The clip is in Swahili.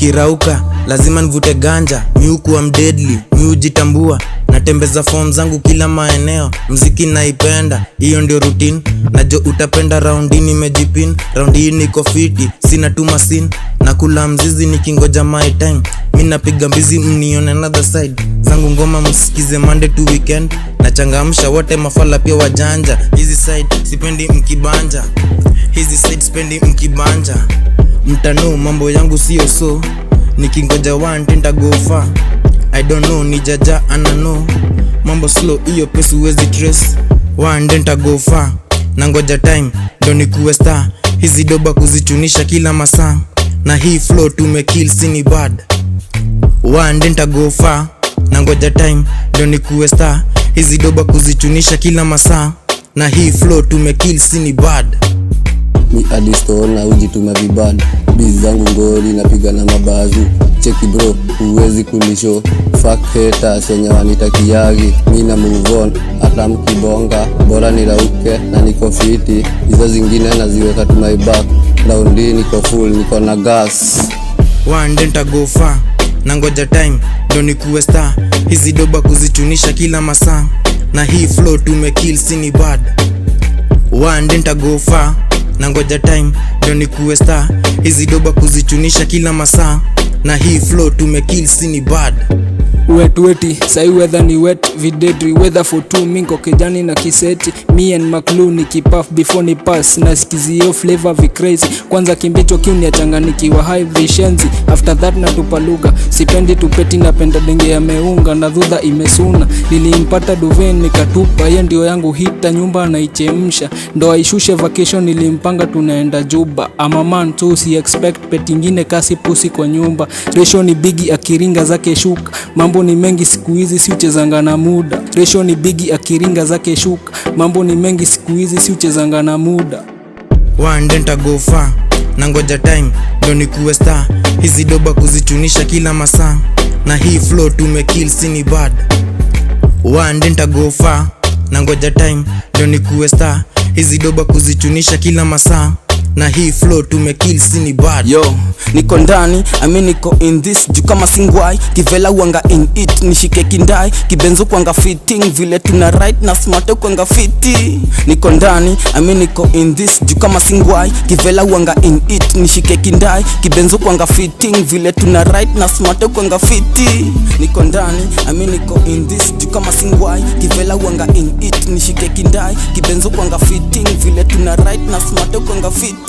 nikirauka lazima nvute ganja, miukuwa mdeadly, miujitambua, natembeza form zangu kila maeneo, mziki naipenda, hiyo ndio routine, najo utapenda raundi nimejipin, raundi hii niko fiti, sina tuma sin, nakula mzizi nikingoja my time, mimi napiga mbizi mnione another side, zangu ngoma msikize Monday to weekend, nachangamsha wote mafala pia wajanja, hizi side sipendi mkibanja, hizi side sipendi mkibanja, mtano mambo yangu sio so, nikingoja one tenda go far, I don't know ni jaja anano, mambo slow iyo pesi uwezi trace, one tenda go far, nangoja time ndo nikuwe star, hizi doba kuzichunisha kila masaa, na hii flow tumekill sini bad, one tenda go far, nangoja time ndo nikuwe star, hizi doba kuzichunisha kila masaa, na hii flow tumekill sini bad. Mi adisto na ujituma vibad, biz zangu ngoli napiga na mabazu, cheki bro uwezi kulisho, fuck haters wenye wanitakiagi, mi na move on, hata mkibonga, bora nirauke na niko fiti, hizo zingine naziweka to my back, raundi niko full, niko na gas. One denta go far, nangoja time ndo nikuwe star, hizi doba kuzichunisha kila masaa, na hii flow tumekill sini bad. One denta go far, nangoja time ndo nikuwe star, hizi doba kuzichunisha kila masaa, na hii flow tumekill sini bad. Weti, sai weather ni wet, videdri weather for two, minko kijani na kiseti, me and Maclu ni kipaf before ni pass, na skizio flavor vi crazy, kwanza kimbicho kiu ni achanganiki wa high vishenzi, after that na tupaluga, sipendi tupeti napenda denge ya meunga, na dhudha imesuna, nilimpata duven nikatupa, ye ndio yangu hita nyumba na ichemsha, ndo aishushe vacation nilimpanga tunaenda Juba, ama man tu si expect peti ingine kasi pusi kwa nyumba, ratio ni bigi akiringa zake shuka, mambo ni mengi siku hizi si uchezanga na muda, ratio ni bigi akiringa zake shuka, mambo ni mengi siku hizi si uchezanga na muda. One denta go far, nangoja time ndo nikuwe star, hizi doba kuzichunisha kila masaa, na hii flow tumekill sini bad. One denta go far, nangoja time ndo nikuwe star, hizi doba kuzichunisha kila masaa, na hii flow tumekill sini bad. Yo, niko ndani, niko in this, juu kama singwai, kivela wanga in it, nishike kindai, kibenzo kwanga fitting, vile tuna right na smart kwanga fiti. Niko ndani, niko in this, juu kama singwai, kivela wanga in it, nishike kindai, kibenzo kwanga fitting, vile tuna right na smart kwanga fiti. Niko ndani, niko in this, juu kama singwai, kivela wanga in it, nishike kindai, kibenzo kwanga fitting, vile tuna right na smart kwanga fiti.